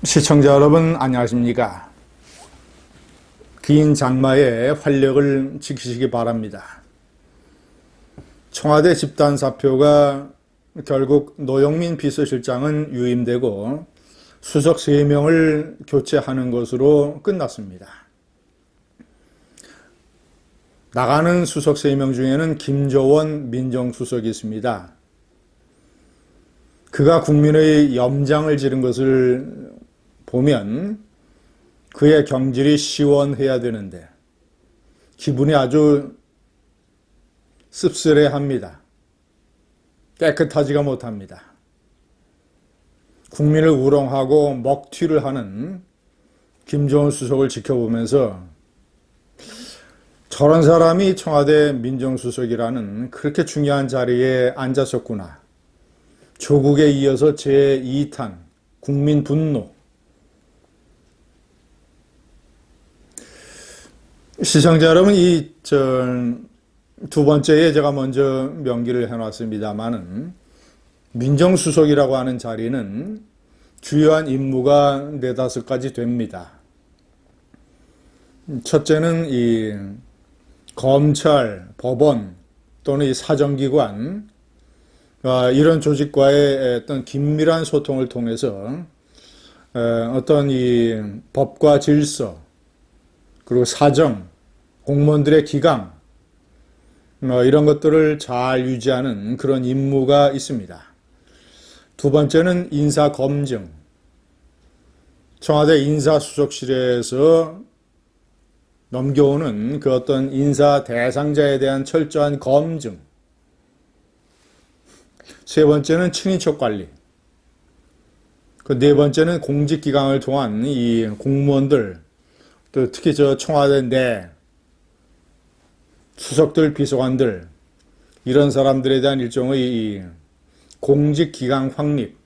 시청자 여러분 안녕하십니까? 긴 장마의 활력을 지키시기 바랍니다. 청와대 집단사표가 결국 노영민 비서실장은 유임되고 수석 3명을 교체하는 것으로 끝났습니다. 나가는 수석 3명 중에는 김조원 민정수석이 있습니다. 그가 국민의 염장을 지른 것을 보면 그의 경질이 시원해야 되는데 기분이 아주 씁쓸해합니다. 깨끗하지가 못합니다. 국민을 우롱하고 먹튀를 하는 김조원 수석을 지켜보면서 저런 사람이 청와대 민정수석이라는 그렇게 중요한 자리에 앉았었구나. 조국에 이어서 제2탄 국민 분노. 시청자 여러분, 두 번째에 제가 먼저 명기를 해놨습니다만은 민정수석이라고 하는 자리는 주요한 임무가 4-5가지 됩니다. 첫째는 이 검찰, 법원 또는 이 사정기관 이런 조직과의 어떤 긴밀한 소통을 통해서 어떤 이 법과 질서 그리고 사정, 공무원들의 기강 이런 것들을 잘 유지하는 그런 임무가 있습니다. 두 번째는 인사검증. 청와대 인사수석실에서 넘겨오는 그 어떤 인사 대상자에 대한 철저한 검증. 세 번째는 친인척 관리. 그 네 번째는 공직기강을 통한 이 공무원들, 또 특히 청와대 내 수석들, 비서관들 이런 사람들에 대한 일종의 공직기강 확립.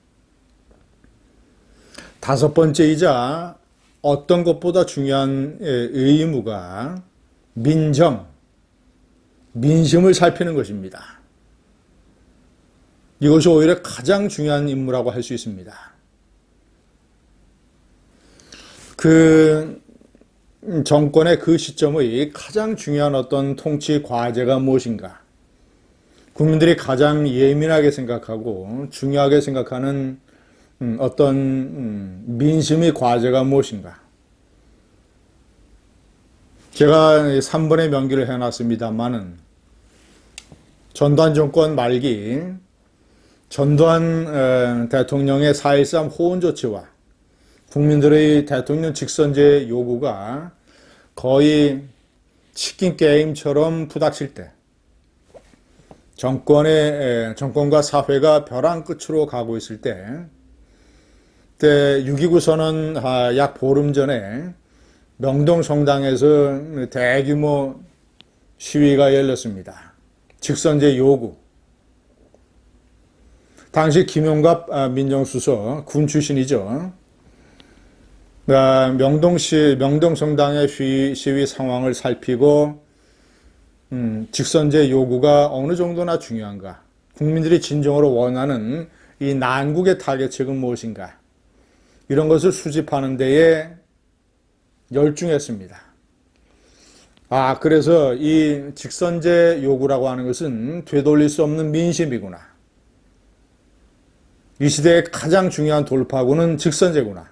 다섯 번째이자 어떤 것보다 중요한 의무가 민심을 살피는 것입니다. 이것이 오히려 가장 중요한 임무라고 할 수 있습니다. 그 정권의 그 시점의 가장 중요한 어떤 통치 과제가 무엇인가? 국민들이 가장 예민하게 생각하고 중요하게 생각하는 어떤 민심의 과제가 무엇인가? 제가 3번의 명기를 해놨습니다만은 전두환 정권 말기 전두환 대통령의 4.13 호언 조치와 국민들의 대통령 직선제 요구가 거의 치킨 게임처럼 부닥칠 때 정권과 사회가 벼랑 끝으로 가고 있을 때 6.29 선언 약 보름 전에 명동성당에서 대규모 시위가 열렸습니다. 직선제 요구. 당시 김용갑 민정수석 군 출신이죠. 명동성당의 시위 상황을 살피고 직선제 요구가 어느 정도나 중요한가? 국민들이 진정으로 원하는 이 난국의 타겟책은 무엇인가? 이런 것을 수집하는 데에 열중했습니다. 그래서 이 직선제 요구라고 하는 것은 되돌릴 수 없는 민심이구나. 이 시대의 가장 중요한 돌파구는 직선제구나.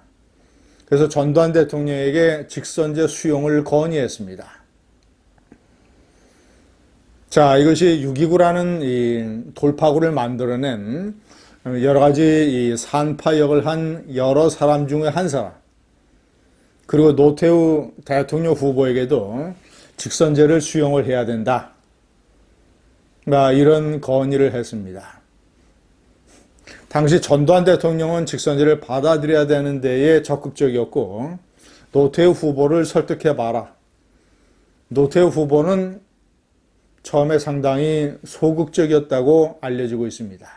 그래서 전두환 대통령에게 직선제 수용을 건의했습니다. 자, 이것이 6.29라는 이 돌파구를 만들어낸 여러 가지 이 산파역을 한 여러 사람 중에 한 사람. 그리고 노태우 대통령 후보에게도 직선제를 수용을 해야 된다. 이런 건의를 했습니다. 당시 전두환 대통령은 직선제를 받아들여야 되는 데에 적극적이었고 노태우 후보를 설득해봐라. 노태우 후보는 처음에 상당히 소극적이었다고 알려지고 있습니다.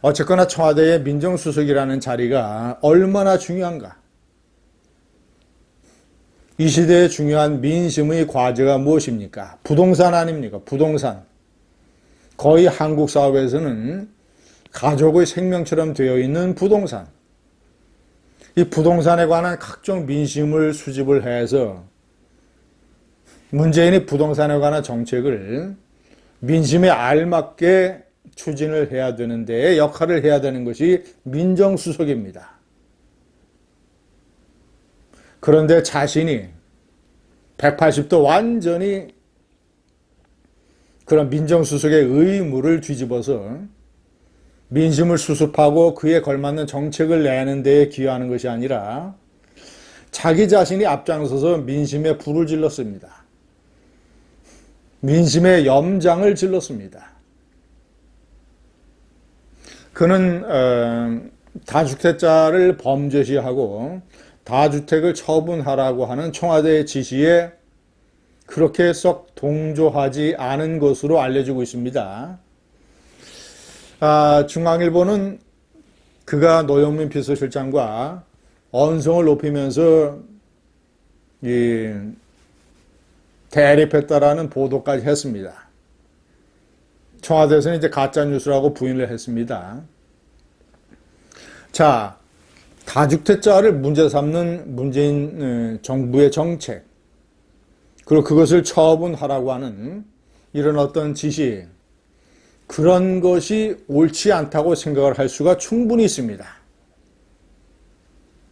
어쨌거나 청와대의 민정수석이라는 자리가 얼마나 중요한가? 이 시대의 중요한 민심의 과제가 무엇입니까? 부동산 아닙니까? 부동산. 거의 한국 사회에서는 가족의 생명처럼 되어 있는 부동산. 이 부동산에 관한 각종 민심을 수집을 해서 문재인이 부동산에 관한 정책을 민심에 알맞게 추진을 해야 되는데 역할을 해야 되는 것이 민정수석입니다. 그런데 자신이 180도 완전히 그런 민정수석의 의무를 뒤집어서 민심을 수습하고 그에 걸맞는 정책을 내는 데에 기여하는 것이 아니라 자기 자신이 앞장서서 민심에 불을 질렀습니다. 민심의 염장을 질렀습니다. 그는 다주택자를 범죄시하고 다주택을 처분하라고 하는 청와대의 지시에 그렇게 썩 동조하지 않은 것으로 알려지고 있습니다. 중앙일보는 그가 노영민 비서실장과 언성을 높이면서 대립했다라는 보도까지 했습니다. 청와대에서는 이제 가짜뉴스라고 부인을 했습니다. 자, 다주택자를 문제 삼는 문재인 정부의 정책, 그리고 그것을 처분하라고 하는 이런 어떤 지시, 그런 것이 옳지 않다고 생각을 할 수가 충분히 있습니다.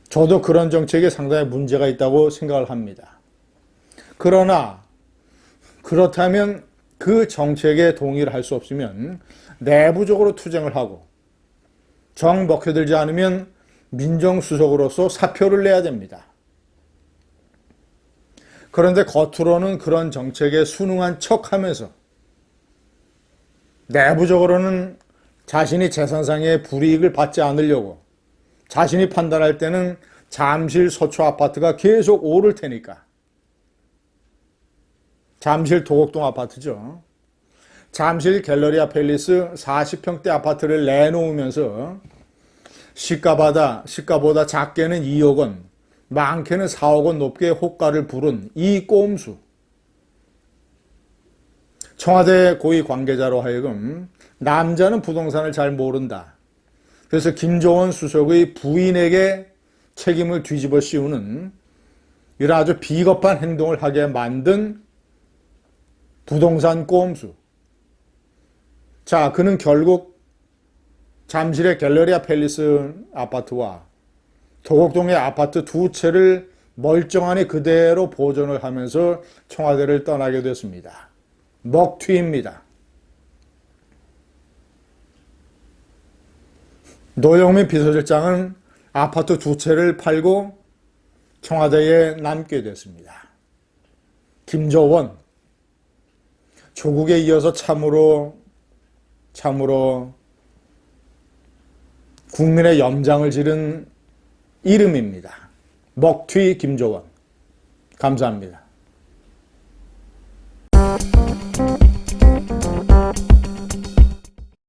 저도 그런 정책에 상당히 문제가 있다고 생각을 합니다. 그러나 그렇다면 그 정책에 동의를 할 수 없으면 내부적으로 투쟁을 하고 정 먹혀들지 않으면 민정수석으로서 사표를 내야 됩니다. 그런데 겉으로는 그런 정책에 순응한 척하면서 내부적으로는 자신이 재산상의 불이익을 받지 않으려고 자신이 판단할 때는 잠실 서초 아파트가 계속 오를 테니까, 잠실 도곡동 아파트죠. 잠실 갤러리아 팰리스 40평대 아파트를 내놓으면서 시가보다 작게는 2억 원, 많게는 4억 원 높게 호가를 부른 이 꼼수. 청와대 고위 관계자로 하여금 남자는 부동산을 잘 모른다. 그래서 김조원 수석의 부인에게 책임을 뒤집어 씌우는 이런 아주 비겁한 행동을 하게 만든 부동산 꼼수. 자, 그는 결국 잠실의 갤러리아 팰리스 아파트와 도곡동의 아파트 두 채를 멀쩡하니 그대로 보존을 하면서 청와대를 떠나게 됐습니다. 먹튀입니다. 노영민 비서실장은 아파트 두 채를 팔고 청와대에 남게 됐습니다. 김조원, 조국에 이어서 참으로 국민의 염장을 지른 이름입니다. 먹튀 김조원. 감사합니다.